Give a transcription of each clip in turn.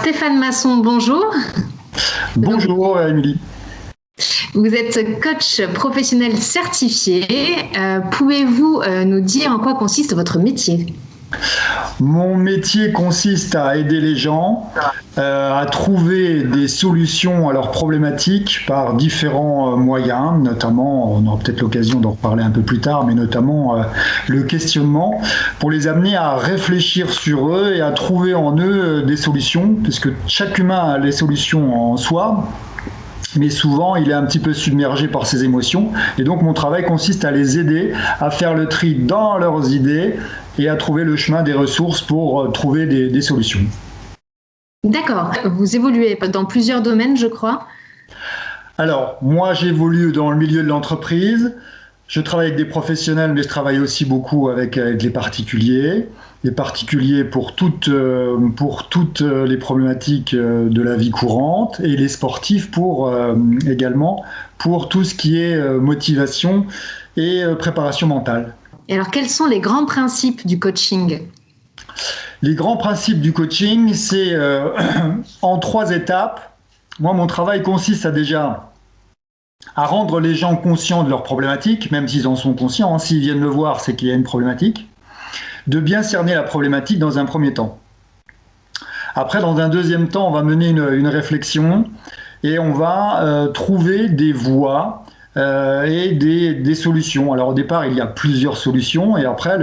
Stéphane Masson, bonjour. Bonjour Émilie. Vous êtes coach professionnel certifié. Pouvez-vous nous dire en quoi consiste votre métier ? Mon métier consiste à aider les gens à trouver des solutions à leurs problématiques par différents moyens, notamment, on aura peut-être l'occasion d'en reparler un peu plus tard, mais notamment le questionnement, pour les amener à réfléchir sur eux et à trouver en eux des solutions, puisque chaque humain a les solutions en soi, mais souvent il est un petit peu submergé par ses émotions, et donc mon travail consiste à les aider à faire le tri dans leurs idées et à trouver le chemin des ressources pour trouver des solutions. D'accord. Vous évoluez dans plusieurs domaines, je crois. Alors, moi j'évolue dans le milieu de l'entreprise, je travaille avec des professionnels, mais je travaille aussi beaucoup avec les particuliers. Les particuliers pour toutes les problématiques de la vie courante, et les sportifs également pour tout ce qui est motivation et préparation mentale. Et alors, quels sont les grands principes du coaching ? Les grands principes du coaching, c'est en 3 étapes. Moi, mon travail consiste à rendre les gens conscients de leurs problématiques, même s'ils en sont conscients. S'ils viennent le voir, c'est qu'il y a une problématique. De bien cerner la problématique dans un premier temps. Après, dans un deuxième temps, on va mener une réflexion et on va trouver des voies et des solutions. Alors au départ, il y a plusieurs solutions, et après,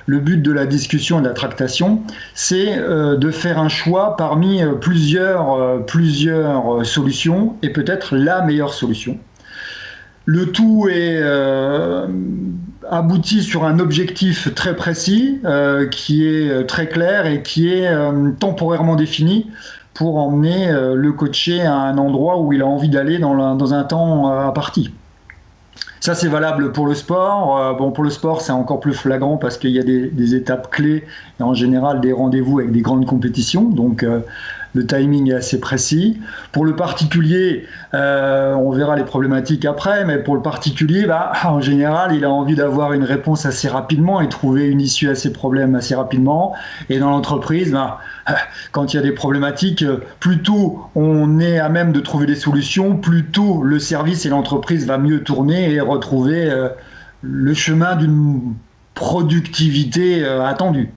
le but de la discussion et de la tractation, c'est de faire un choix parmi plusieurs solutions, et peut-être la meilleure solution. Le tout est abouti sur un objectif très précis, qui est très clair et qui est temporairement défini pour emmener le coaché à un endroit où il a envie d'aller dans un temps imparti. Ça, c'est valable pour le sport. Pour le sport, c'est encore plus flagrant parce qu'il y a des étapes clés et en général des rendez-vous avec des grandes compétitions. Donc, le timing est assez précis. Pour le particulier, on verra les problématiques après, mais pour le particulier, en général, il a envie d'avoir une réponse assez rapidement et trouver une issue à ses problèmes assez rapidement. Et dans l'entreprise, quand il y a des problématiques, plus tôt on est à même de trouver des solutions, plus tôt le service et l'entreprise va mieux tourner et retrouver le chemin d'une productivité attendue.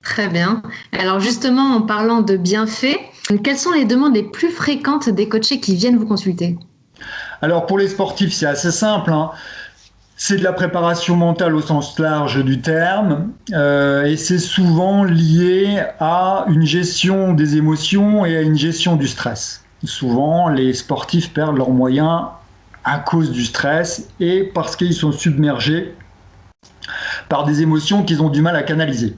Très bien. Alors justement, en parlant de bienfaits, quelles sont les demandes les plus fréquentes des coachés qui viennent vous consulter ? Alors pour les sportifs, c'est assez simple, C'est de la préparation mentale au sens large du terme, et c'est souvent lié à une gestion des émotions et à une gestion du stress. Souvent, les sportifs perdent leurs moyens à cause du stress et parce qu'ils sont submergés par des émotions qu'ils ont du mal à canaliser.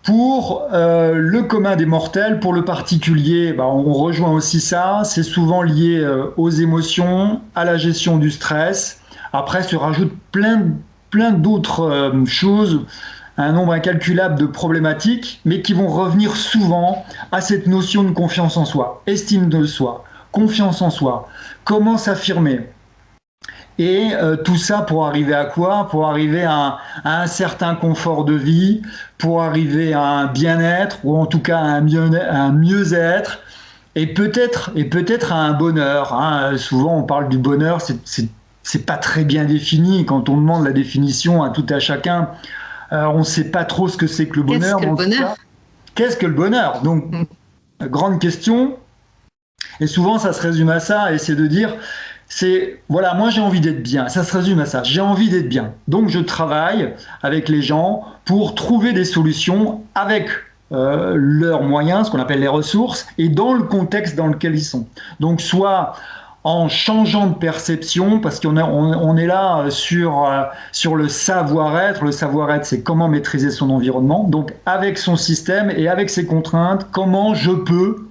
Pour le commun des mortels, pour le particulier, on rejoint aussi ça, c'est souvent lié aux émotions, à la gestion du stress. Après se rajoutent plein d'autres choses, un nombre incalculable de problématiques, mais qui vont revenir souvent à cette notion de confiance en soi, estime de soi, confiance en soi, comment s'affirmer. Et tout ça pour arriver à quoi ? Pour arriver à un certain confort de vie, pour arriver à un bien-être, ou en tout cas à un mieux-être, et peut-être à un bonheur. Souvent on parle du bonheur, c'est pas très bien défini. Quand on demande la définition à tout à chacun, on ne sait pas trop ce que c'est que le bonheur. Qu'est-ce que le bonheur ? Donc, grande question. Et souvent, ça se résume à ça, et c'est de dire, voilà, moi j'ai envie d'être bien. Ça se résume à ça. J'ai envie d'être bien. Donc, je travaille avec les gens pour trouver des solutions avec leurs moyens, ce qu'on appelle les ressources, et dans le contexte dans lequel ils sont. Donc, soit en changeant de perception, parce qu'on est là sur le savoir-être. Le savoir-être, c'est comment maîtriser son environnement. Donc, avec son système et avec ses contraintes, comment je peux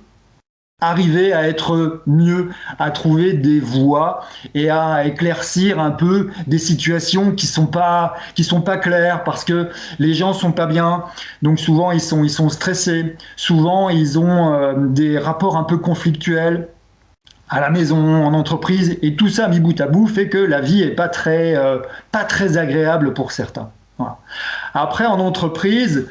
arriver à être mieux, à trouver des voies et à éclaircir un peu des situations qui sont pas claires, parce que les gens sont pas bien. Donc souvent ils sont stressés. Souvent ils ont des rapports un peu conflictuels à la maison, en entreprise, et tout ça mis bout à bout fait que la vie est pas très agréable pour certains. Voilà. Après, en entreprise,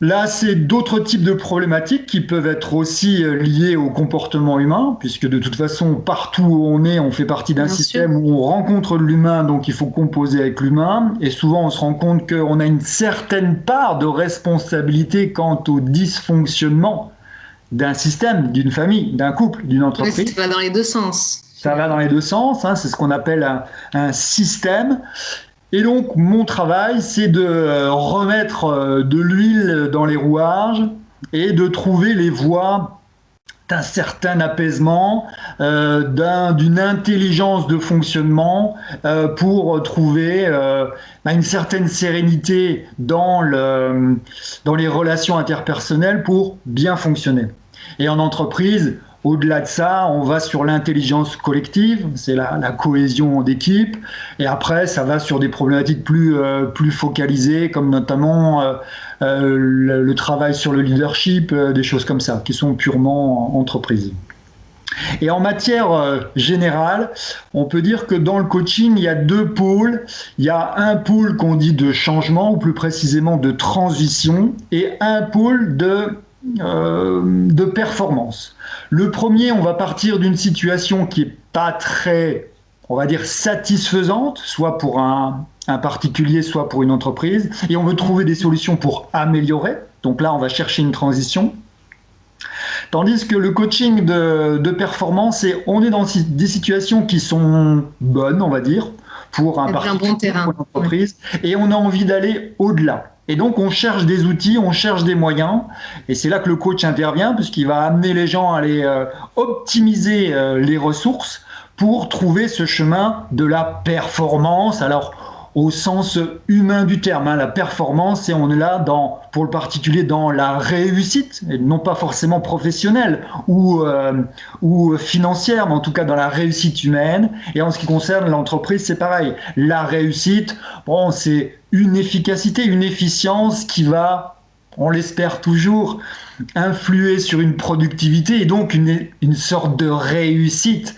Là, c'est d'autres types de problématiques qui peuvent être aussi liées au comportement humain, puisque de toute façon, partout où on est, on fait partie d'un Bien sûr. système où on rencontre l'humain, donc il faut composer avec l'humain. Et souvent, on se rend compte qu'on a une certaine part de responsabilité quant au dysfonctionnement d'un système, d'une famille, d'un couple, d'une Oui, entreprise. ça va dans les deux sens, Ça va dans les deux sens, hein, c'est ce qu'on appelle un système. Et donc, mon travail, c'est de remettre de l'huile dans les rouages et de trouver les voies d'un certain apaisement, d'une intelligence de fonctionnement pour trouver une certaine sérénité dans les relations interpersonnelles pour bien fonctionner. Et en entreprise, au-delà de ça, on va sur l'intelligence collective, c'est la cohésion d'équipe. Et après, ça va sur des problématiques plus focalisées, comme notamment le travail sur le leadership, des choses comme ça, qui sont purement entreprises. Et en matière générale, on peut dire que dans le coaching, il y a deux pôles. Il y a un pôle qu'on dit de changement, ou plus précisément de transition, et un pôle de performance. Le premier, on va partir d'une situation qui n'est pas très, on va dire, satisfaisante, soit pour un particulier, soit pour une entreprise, et on veut trouver des solutions pour améliorer. Donc là, on va chercher une transition. Tandis que le coaching de performance, on est dans des situations qui sont bonnes, on va dire, pour un c'est un bon particulier, pour terrain. une entreprise, et on a envie d'aller au-delà. Et donc, on cherche des outils, on cherche des moyens, et c'est là que le coach intervient, puisqu'il va amener les gens à aller optimiser les ressources pour trouver ce chemin de la performance. Alors, au sens humain du terme, hein, la performance, et on est là pour le particulier dans la réussite, et non pas forcément professionnelle ou financière, mais en tout cas dans la réussite humaine. Et en ce qui concerne l'entreprise, c'est pareil. La réussite, bon, c'est une efficacité, une efficience qui va, on l'espère toujours, influer sur une productivité et donc une sorte de réussite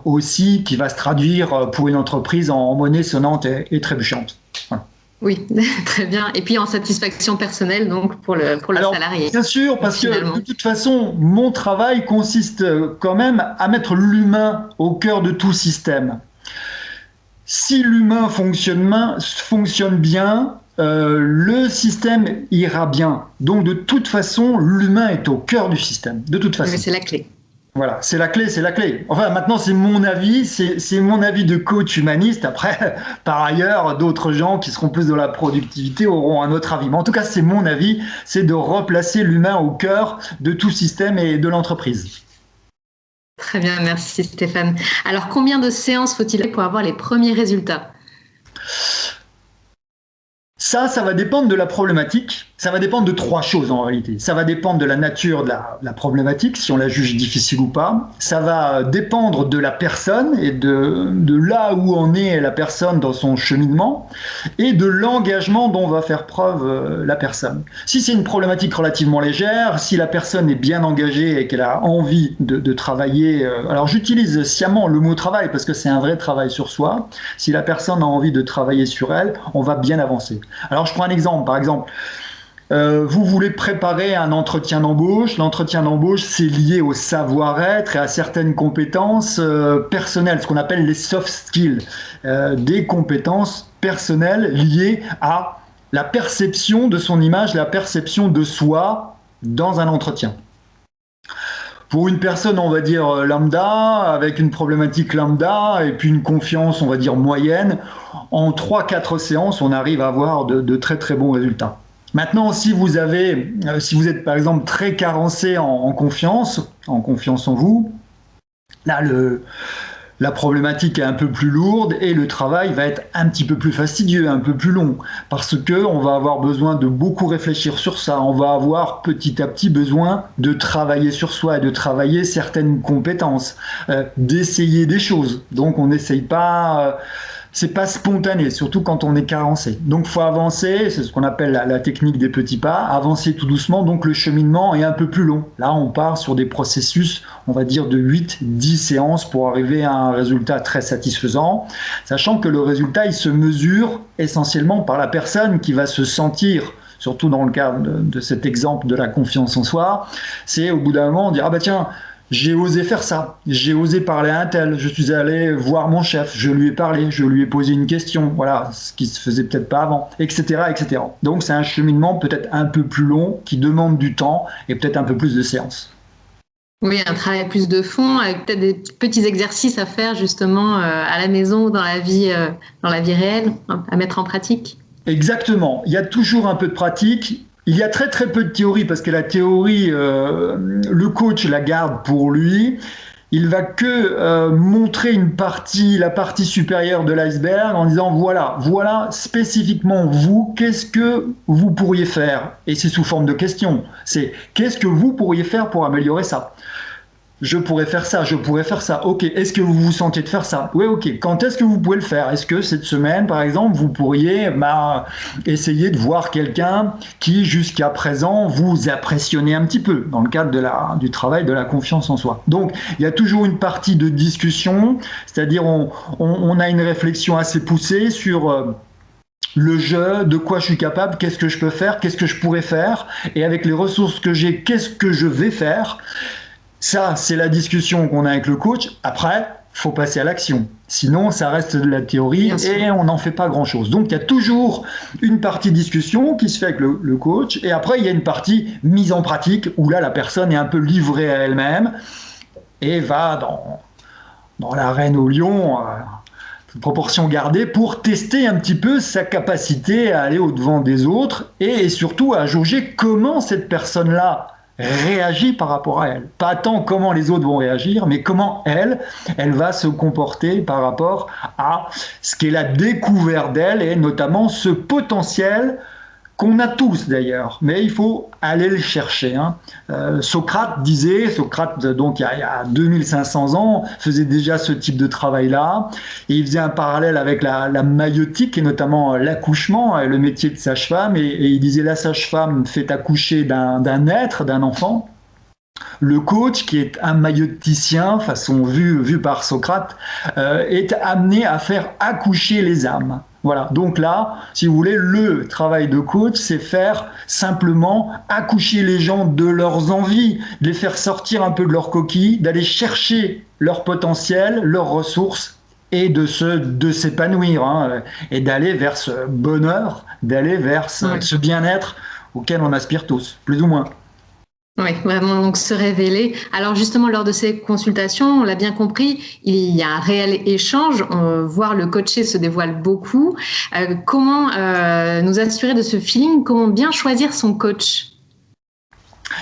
aussi qui va se traduire pour une entreprise en monnaie sonnante et trébuchante. Voilà. Oui, très bien. Et puis en satisfaction personnelle, donc pour le Alors, salarié. bien sûr, parce Finalement. que de toute façon, mon travail consiste quand même à mettre l'humain au cœur de tout système. Si l'humain fonctionne bien, le système ira bien. Donc de toute façon, l'humain est au cœur du système. De toute façon. Mais c'est la clé. Voilà, c'est la clé, c'est la clé. Enfin, maintenant, c'est mon avis, c'est mon avis de coach humaniste. Après, par ailleurs, d'autres gens qui seront plus dans la productivité auront un autre avis. Mais en tout cas, c'est mon avis, c'est de replacer l'humain au cœur de tout système et de l'entreprise. Très bien, merci Stéphane. Alors, combien de séances faut-il pour avoir les premiers résultats ? Ça va dépendre de la problématique. Ça va dépendre de trois choses en réalité. Ça va dépendre de la nature de la problématique, si on la juge difficile ou pas. Ça va dépendre de la personne et de là où en est la personne dans son cheminement et de l'engagement dont va faire preuve la personne. Si c'est une problématique relativement légère, si la personne est bien engagée et qu'elle a envie de travailler, alors j'utilise sciemment le mot travail parce que c'est un vrai travail sur soi. Si la personne a envie de travailler sur elle, on va bien avancer. Alors je prends un exemple, par exemple, vous voulez préparer un entretien d'embauche. L'entretien d'embauche, c'est lié au savoir-être et à certaines compétences personnelles, ce qu'on appelle les soft skills, des compétences personnelles liées à la perception de son image, la perception de soi dans un entretien. Pour une personne, on va dire lambda, avec une problématique lambda et puis une confiance, on va dire moyenne, en 3-4 séances, on arrive à avoir de très très bons résultats. Maintenant, si vous êtes par exemple très carencé en confiance en vous, là la problématique est un peu plus lourde et le travail va être un petit peu plus fastidieux, un peu plus long, parce que on va avoir besoin de beaucoup réfléchir sur ça. On va avoir petit à petit besoin de travailler sur soi, de travailler certaines compétences, d'essayer des choses. Donc on n'essaye pas. C'est pas spontané, surtout quand on est carencé. Donc faut avancer, c'est ce qu'on appelle la technique des petits pas, avancer tout doucement, donc le cheminement est un peu plus long. Là on part sur des processus, on va dire de 8-10 séances pour arriver à un résultat très satisfaisant, sachant que le résultat il se mesure essentiellement par la personne qui va se sentir surtout dans le cadre de cet exemple de la confiance en soi, c'est au bout d'un moment dire « Ah bah tiens, j'ai osé faire ça, j'ai osé parler à un tel, je suis allé voir mon chef, je lui ai parlé, je lui ai posé une question, voilà, ce qui se faisait peut-être pas avant, etc., etc. » Donc c'est un cheminement peut-être un peu plus long, qui demande du temps et peut-être un peu plus de séances. Oui, un travail plus de fond, avec peut-être des petits exercices à faire justement à la maison ou dans la vie réelle, à mettre en pratique. Exactement. Il y a toujours un peu de pratique. Il y a très très peu de théorie parce que la théorie, le coach la garde pour lui. Il va que montrer la partie supérieure de l'iceberg en disant voilà spécifiquement vous, qu'est-ce que vous pourriez faire? Et c'est sous forme de questions. C'est qu'est-ce que vous pourriez faire pour améliorer ça? Je pourrais faire ça, je pourrais faire ça. Ok, est-ce que vous vous sentez de faire ça? Oui, ok. Quand est-ce que vous pouvez le faire? Est-ce que cette semaine, par exemple, vous pourriez essayer de voir quelqu'un qui, jusqu'à présent, vous impressionnait un petit peu dans le cadre du travail de la confiance en soi. Donc, il y a toujours une partie de discussion, c'est-à-dire on a une réflexion assez poussée sur le jeu, de quoi je suis capable, qu'est-ce que je peux faire, qu'est-ce que je pourrais faire, et avec les ressources que j'ai, qu'est-ce que je vais faire. Ça, c'est la discussion qu'on a avec le coach. Après, il faut passer à l'action. Sinon, ça reste de la théorie et on n'en fait pas grand-chose. Donc, il y a toujours une partie discussion qui se fait avec le coach. Et après, il y a une partie mise en pratique où là, la personne est un peu livrée à elle-même et va dans l'arène au lion, proportion gardée, pour tester un petit peu sa capacité à aller au-devant des autres et surtout à jauger comment cette personne-là réagit par rapport à elle. Pas tant comment les autres vont réagir, mais comment elle va se comporter par rapport à ce qu'elle a découvert d'elle et notamment ce potentiel qu'on a tous d'ailleurs, mais il faut aller le chercher. Socrate, donc il y a 2500 ans, faisait déjà ce type de travail-là, et il faisait un parallèle avec la maïeutique, et notamment l'accouchement, le métier de sage-femme, et il disait la sage-femme fait accoucher d'un être, d'un enfant. Le coach, qui est un maïeuticien, façon vue par Socrate, est amené à faire accoucher les âmes. Voilà, donc là, si vous voulez, le travail de coach, c'est faire simplement accoucher les gens de leurs envies, de les faire sortir un peu de leur coquille, d'aller chercher leur potentiel, leurs ressources et de s'épanouir et d'aller vers ce bonheur, d'aller vers ce bien-être auquel on aspire tous, plus ou moins. Oui, vraiment, donc se révéler. Alors justement, lors de ces consultations, on l'a bien compris, il y a un réel échange, voire le coaché se dévoile beaucoup. Comment nous assurer de ce feeling? Comment bien choisir son coach?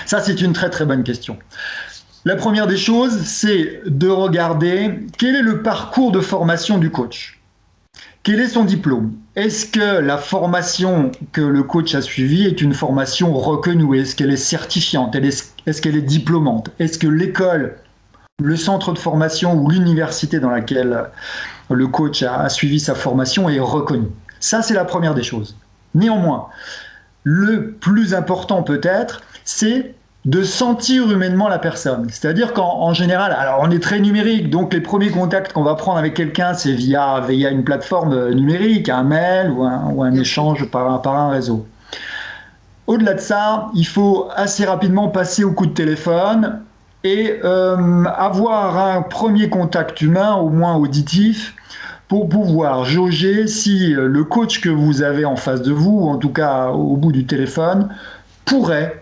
Ça, c'est une très très bonne question. La première des choses, c'est de regarder quel est le parcours de formation du coach. Quel est son diplôme? Est-ce que la formation que le coach a suivie est une formation reconnue? Est-ce qu'elle est certifiante? Est-ce qu'elle est diplômante? Est-ce que l'école, le centre de formation ou l'université dans laquelle le coach a suivi sa formation est reconnue? Ça, c'est la première des choses. Néanmoins, le plus important peut-être, c'est de sentir humainement la personne. C'est-à-dire qu'en général, alors on est très numérique, donc les premiers contacts qu'on va prendre avec quelqu'un, c'est via une plateforme numérique, un mail ou un échange par un réseau. Au-delà de ça, il faut assez rapidement passer au coup de téléphone et avoir un premier contact humain, au moins auditif, pour pouvoir jauger si le coach que vous avez en face de vous, ou en tout cas au bout du téléphone, pourrait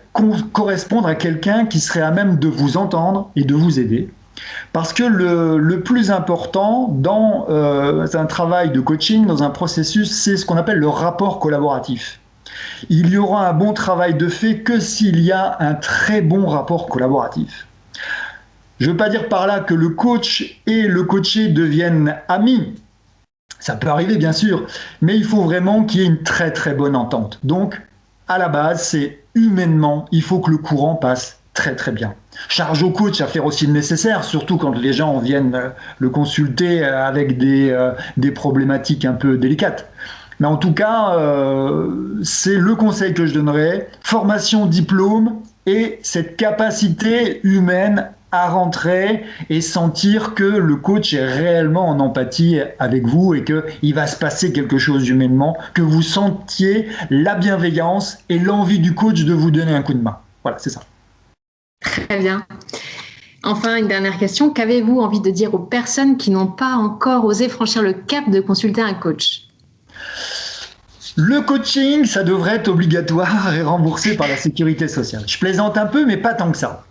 correspondre à quelqu'un qui serait à même de vous entendre et de vous aider. Parce que le plus important dans un travail de coaching, dans un processus, c'est ce qu'on appelle le rapport collaboratif. Il y aura un bon travail de fait que s'il y a un très bon rapport collaboratif. Je ne veux pas dire par là que le coach et le coaché deviennent amis. Ça peut arriver bien sûr, mais il faut vraiment qu'il y ait une très très bonne entente. Donc, à la base, c'est humainement, il faut que le courant passe très très bien. Charge au coach à faire aussi le nécessaire, surtout quand les gens viennent le consulter avec des problématiques un peu délicates. Mais en tout cas, c'est le conseil que je donnerais. Formation, diplôme et cette capacité humaine à rentrer et sentir que le coach est réellement en empathie avec vous et qu'il va se passer quelque chose humainement, que vous sentiez la bienveillance et l'envie du coach de vous donner un coup de main. Voilà, c'est ça. Très bien. Enfin, une dernière question. Qu'avez-vous envie de dire aux personnes qui n'ont pas encore osé franchir le cap de consulter un coach ? Le coaching, ça devrait être obligatoire et remboursé par la sécurité sociale. Je plaisante un peu, mais pas tant que ça.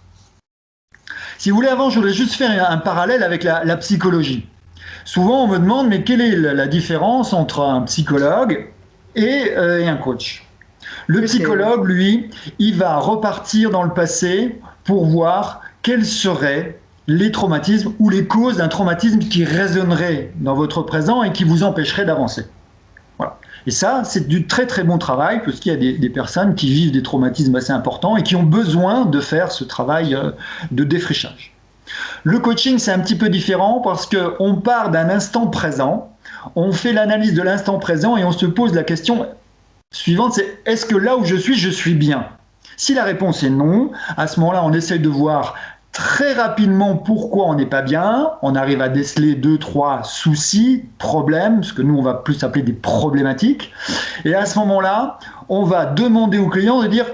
Si vous voulez, avant, je voulais juste faire un parallèle avec la psychologie. Souvent, on me demande, mais quelle est la différence entre un psychologue et un coach ? Le psychologue, lui, il va repartir dans le passé pour voir quels seraient les traumatismes ou les causes d'un traumatisme qui résonnerait dans votre présent et qui vous empêcherait d'avancer. Voilà. Et ça, c'est du très très bon travail, parce qu'il y a des personnes qui vivent des traumatismes assez importants et qui ont besoin de faire ce travail de défrichage. Le coaching, c'est un petit peu différent parce qu'on part d'un instant présent, on fait l'analyse de l'instant présent et on se pose la question suivante, c'est est-ce que là où je suis bien ? Si la réponse est non, à ce moment-là, on essaye de voir très rapidement pourquoi on n'est pas bien, on arrive à déceler 2-3 soucis, problèmes, ce que nous on va plus appeler des problématiques, et à ce moment-là, on va demander au client de dire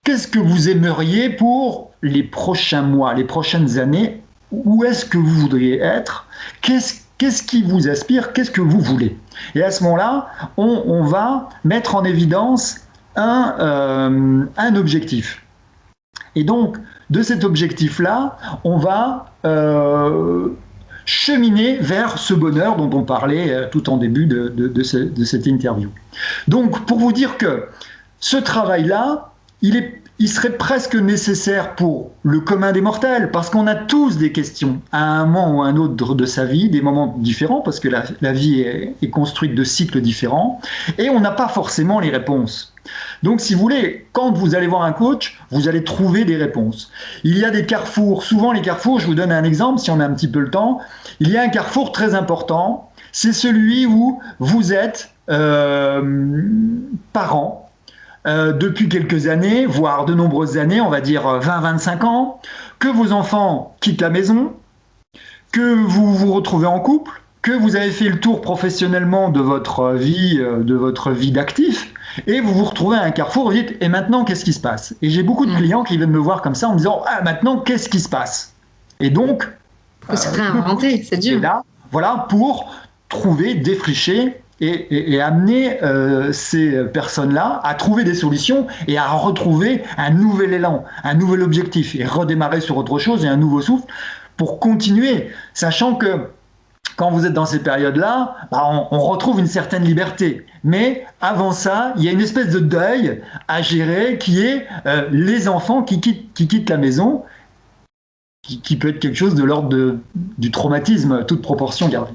qu'est-ce que vous aimeriez pour les prochains mois, les prochaines années, où est-ce que vous voudriez être, qu'est-ce qui vous aspire, qu'est-ce que vous voulez. Et à ce moment-là, on va mettre en évidence un objectif. Et donc, de cet objectif-là, on va cheminer vers ce bonheur dont on parlait tout en début de cette interview. Donc, pour vous dire que ce travail-là, il serait presque nécessaire pour le commun des mortels, parce qu'on a tous des questions à un moment ou à un autre de sa vie, des moments différents, parce que la vie est construite de cycles différents, et on n'a pas forcément les réponses. Donc, si vous voulez, quand vous allez voir un coach, vous allez trouver des réponses. Il y a des carrefours. Souvent, les carrefours, je vous donne un exemple, si on a un petit peu le temps. Il y a un carrefour très important. C'est celui où vous êtes parent depuis quelques années, voire de nombreuses années, on va dire 20-25 ans, que vos enfants quittent la maison, que vous vous retrouvez en couple, que vous avez fait le tour professionnellement de votre vie d'actif, et vous vous retrouvez à un carrefour, vous dites, et maintenant, qu'est-ce qui se passe ? Et j'ai beaucoup de clients qui viennent me voir comme ça en me disant, ah, maintenant, qu'est-ce qui se passe ? Et donc, faut se réinventer, c'est dur. Là, voilà, pour trouver, défricher et amener ces personnes-là à trouver des solutions et à retrouver un nouvel élan, un nouvel objectif, et redémarrer sur autre chose et un nouveau souffle pour continuer, sachant que quand vous êtes dans ces périodes-là, on retrouve une certaine liberté. Mais avant ça, il y a une espèce de deuil à gérer qui est les enfants qui quittent la maison, qui peut être quelque chose de l'ordre du traumatisme, toute proportion gardée.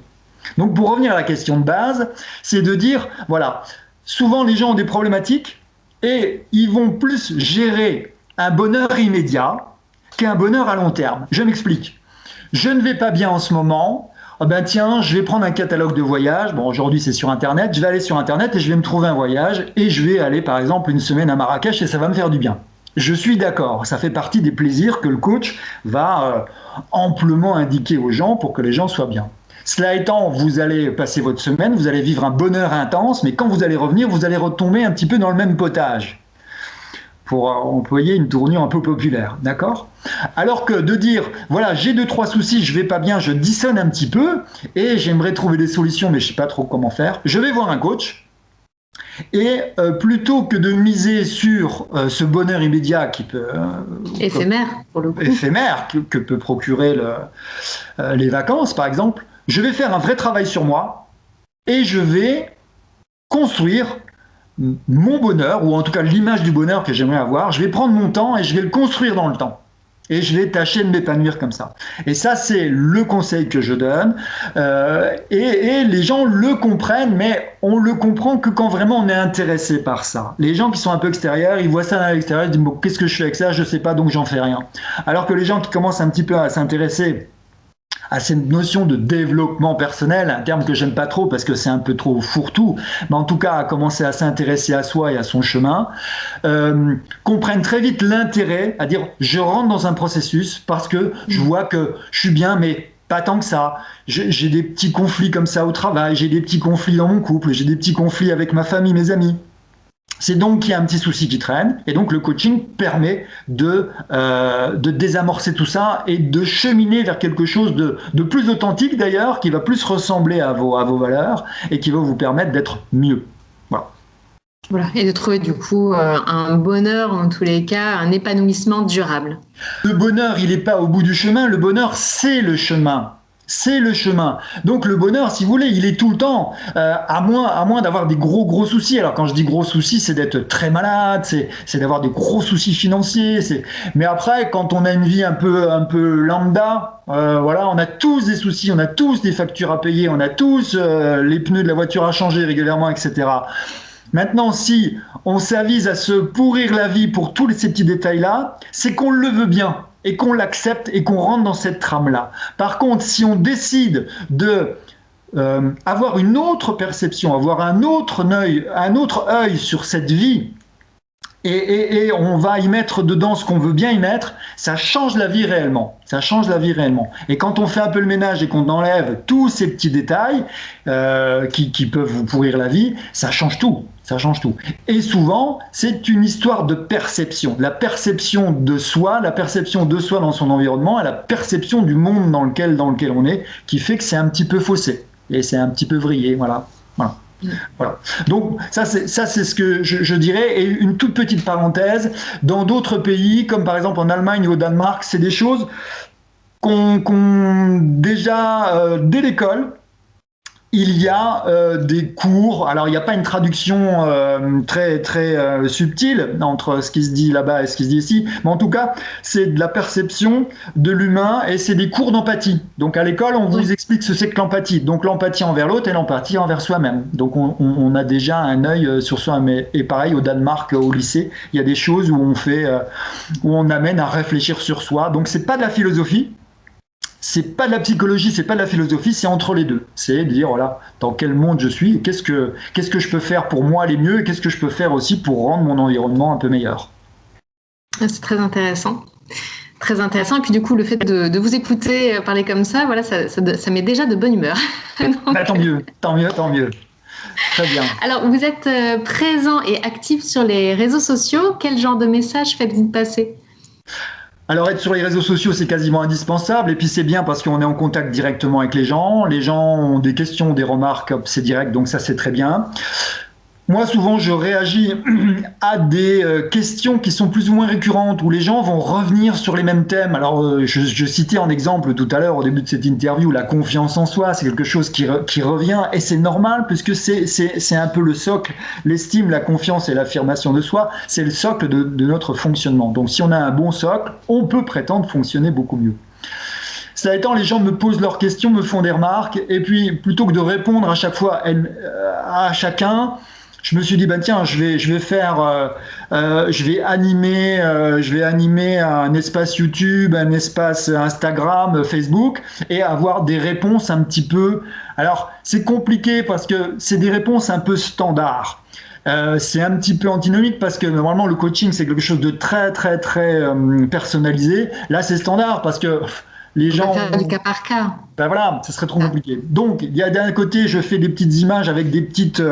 Donc pour revenir à la question de base, c'est de dire, voilà, souvent les gens ont des problématiques et ils vont plus gérer un bonheur immédiat qu'un bonheur à long terme. Je m'explique. Je ne vais pas bien en ce moment. Oh ben tiens, je vais prendre un catalogue de voyage. Bon, aujourd'hui c'est sur Internet. Je vais aller sur Internet et je vais me trouver un voyage et je vais aller par exemple une semaine à Marrakech et ça va me faire du bien. Je suis d'accord, ça fait partie des plaisirs que le coach va amplement indiquer aux gens pour que les gens soient bien. Cela étant, vous allez passer votre semaine, vous allez vivre un bonheur intense, mais quand vous allez revenir, vous allez retomber un petit peu dans le même potage. Pour employer une tournure un peu populaire, d'accord ? Alors que de dire, voilà, j'ai 2-3 soucis, je vais pas bien, je dissonne un petit peu, et j'aimerais trouver des solutions, mais je sais pas trop comment faire, je vais voir un coach, et plutôt que de miser sur ce bonheur immédiat qui peut... éphémère, pour le coup. Éphémère, que peut procurer les vacances, par exemple, je vais faire un vrai travail sur moi, et je vais construire mon bonheur, ou en tout cas l'image du bonheur que j'aimerais avoir, je vais prendre mon temps et je vais le construire dans le temps. Et je vais tâcher de m'épanouir comme ça. Et ça, c'est le conseil que je donne. Et les gens le comprennent, mais on le comprend que quand vraiment on est intéressé par ça. Les gens qui sont un peu extérieurs, ils voient ça à l'extérieur, ils disent bon, qu'est-ce que je fais avec ça ? Je sais pas, donc j'en fais rien. Alors que les gens qui commencent un petit peu à s'intéresser à cette notion de développement personnel, un terme que j'aime pas trop parce que c'est un peu trop fourre-tout, mais en tout cas à commencer à s'intéresser à soi et à son chemin, comprennent très vite l'intérêt à dire je rentre dans un processus parce que je vois que je suis bien, mais pas tant que ça. J'ai des petits conflits comme ça au travail, j'ai des petits conflits dans mon couple, j'ai des petits conflits avec ma famille, mes amis. C'est donc qu'il y a un petit souci qui traîne, et donc le coaching permet de désamorcer tout ça et de cheminer vers quelque chose de plus authentique d'ailleurs, qui va plus ressembler à vos valeurs et qui va vous permettre d'être mieux. Voilà. Voilà, et de trouver du coup un bonheur, en tous les cas, un épanouissement durable. Le bonheur, il n'est pas au bout du chemin, le bonheur, c'est le chemin. C'est le chemin. Donc le bonheur, si vous voulez, il est tout le temps, à moins d'avoir des gros soucis. Alors quand je dis gros soucis, c'est d'être très malade, c'est d'avoir des gros soucis financiers. Mais après, quand on a une vie un peu lambda, voilà, on a tous des soucis, on a tous des factures à payer, on a tous les pneus de la voiture à changer régulièrement, etc. Maintenant, si on s'avise à se pourrir la vie pour tous ces petits détails-là, c'est qu'on le veut bien et qu'on l'accepte et qu'on rentre dans cette trame-là. Par contre, si on décide de avoir une autre perception, avoir un autre œil sur cette vie, et on va y mettre dedans ce qu'on veut bien y mettre, ça change la vie réellement. Ça change la vie réellement. Et quand on fait un peu le ménage et qu'on enlève tous ces petits détails qui peuvent vous pourrir la vie, ça change tout. Ça change tout. Et souvent, c'est une histoire de perception. La perception de soi dans son environnement, et la perception du monde dans lequel on est, qui fait que c'est un petit peu faussé. Et c'est un petit peu vrillé. Voilà. Voilà. Donc ça c'est ce que je dirais. Et une toute petite parenthèse, dans d'autres pays comme par exemple en Allemagne ou au Danemark, c'est des choses qu'on déjà dès l'école. Il y a des cours, alors il n'y a pas une traduction très subtile entre ce qui se dit là-bas et ce qui se dit ici, mais en tout cas, c'est de la perception de l'humain et c'est des cours d'empathie. Donc à l'école, on vous explique ce que c'est que l'empathie. Donc l'empathie envers l'autre et l'empathie envers soi-même. Donc on a déjà un œil sur soi. Et pareil, au Danemark, au lycée, il y a des choses où on amène à réfléchir sur soi. Donc c'est pas de la philosophie. C'est pas de la psychologie, c'est pas de la philosophie, c'est entre les deux. C'est de dire, voilà, dans quel monde je suis, qu'est-ce que je peux faire pour moi aller mieux, et qu'est-ce que je peux faire aussi pour rendre mon environnement un peu meilleur. C'est très intéressant. Très intéressant. Et puis du coup, le fait de vous écouter parler comme ça, voilà, ça met déjà de bonne humeur. Donc... tant mieux. Très bien. Alors, vous êtes présent et actif sur les réseaux sociaux. Quel genre de message faites-vous passer ? Alors être sur les réseaux sociaux, c'est quasiment indispensable, et puis c'est bien parce qu'on est en contact directement avec les gens ont des questions, des remarques, c'est direct, donc ça c'est très bien. Moi, souvent, je réagis à des questions qui sont plus ou moins récurrentes, où les gens vont revenir sur les mêmes thèmes. Alors, je citais en exemple tout à l'heure, au début de cette interview, la confiance en soi, c'est quelque chose qui revient, et c'est normal, puisque c'est un peu le socle, l'estime, la confiance et l'affirmation de soi, c'est le socle de notre fonctionnement. Donc, si on a un bon socle, on peut prétendre fonctionner beaucoup mieux. Cela étant, les gens me posent leurs questions, me font des remarques, et puis, plutôt que de répondre à chaque fois à chacun, je me suis dit, tiens, je vais animer un espace YouTube, un espace Instagram, Facebook, et avoir des réponses un petit peu. Alors, c'est compliqué parce que c'est des réponses un peu standards. C'est un petit peu antinomique parce que normalement le coaching c'est quelque chose de très personnalisé. Là, c'est standard parce que les gens. On va faire du cas par cas. Ben voilà, ce serait trop compliqué. Donc, il y a d'un côté, je fais des petites images avec des petites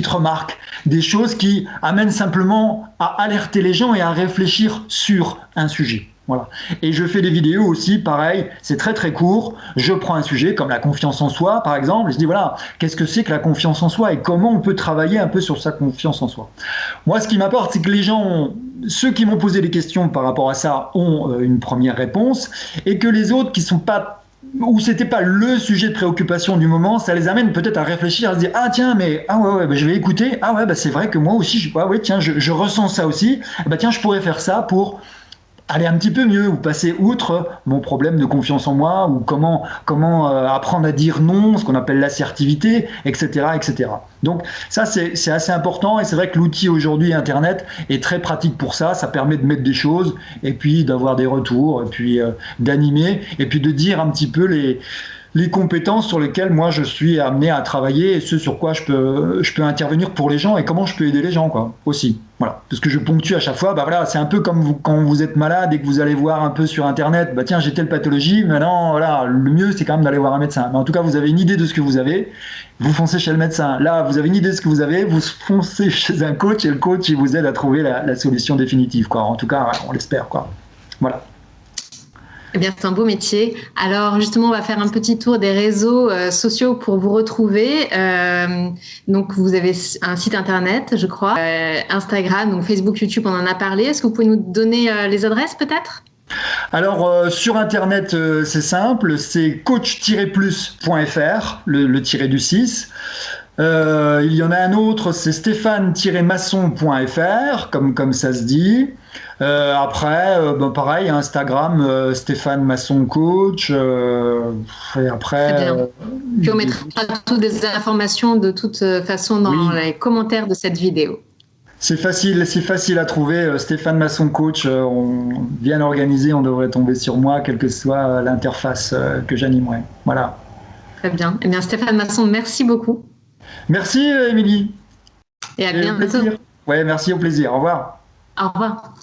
remarques, des choses qui amènent simplement à alerter les gens et à réfléchir sur un sujet. Voilà. Et je fais des vidéos aussi, pareil, c'est très court. Je prends un sujet comme la confiance en soi, par exemple, et je dis voilà, qu'est-ce que c'est que la confiance en soi et comment on peut travailler un peu sur sa confiance en soi. Moi, ce qui m'importe, c'est que les gens, ceux qui m'ont posé des questions par rapport à ça, ont une première réponse, et que les autres qui sont pas où c'était pas le sujet de préoccupation du moment, ça les amène peut-être à réfléchir, à se dire ah tiens je vais écouter, c'est vrai que moi aussi je ressens ça aussi, tiens je pourrais faire ça pour aller un petit peu mieux ou passer outre mon problème de confiance en moi ou comment apprendre à dire non, ce qu'on appelle l'assertivité, etc., etc. Donc ça, c'est assez important et c'est vrai que l'outil aujourd'hui, Internet, est très pratique pour ça. Ça permet de mettre des choses et puis d'avoir des retours et puis d'animer et puis de dire un petit peu les compétences sur lesquelles moi je suis amené à travailler et ce sur quoi je peux intervenir pour les gens et comment je peux aider les gens quoi aussi. Voilà, parce que je ponctue à chaque fois, bah voilà, c'est un peu comme vous, quand vous êtes malade et que vous allez voir un peu sur internet, bah tiens j'ai telle pathologie, maintenant voilà, le mieux c'est quand même d'aller voir un médecin. Mais en tout cas vous avez une idée de ce que vous avez, vous foncez chez le médecin. Là vous avez une idée de ce que vous avez, vous foncez chez un coach et le coach il vous aide à trouver la solution définitive quoi. En tout cas on l'espère quoi. Voilà. Eh bien, c'est un beau métier. Alors, justement, on va faire un petit tour des réseaux sociaux pour vous retrouver. Donc, vous avez un site internet, je crois, Instagram, donc Facebook, YouTube, on en a parlé. Est-ce que vous pouvez nous donner les adresses, peut-être? Alors, sur Internet, c'est simple, c'est coach-plus.fr, le tiré du 6. Il y en a un autre, c'est stéphane-masson.fr, comme ça se dit. Après, pareil, Instagram, Stéphane Masson Coach. Et après, Très bien. Puis on mettra toutes les informations de toute façon dans oui, les commentaires de cette vidéo. c'est facile à trouver. Stéphane Masson Coach, on bien organisé, on devrait tomber sur moi, quelle que soit l'interface que j'animerai. Voilà. Très bien. Eh bien, Stéphane Masson, merci beaucoup. Merci, Émilie. Et à Et au bientôt. plaisir. Ouais, merci, au plaisir. Au revoir. Au revoir.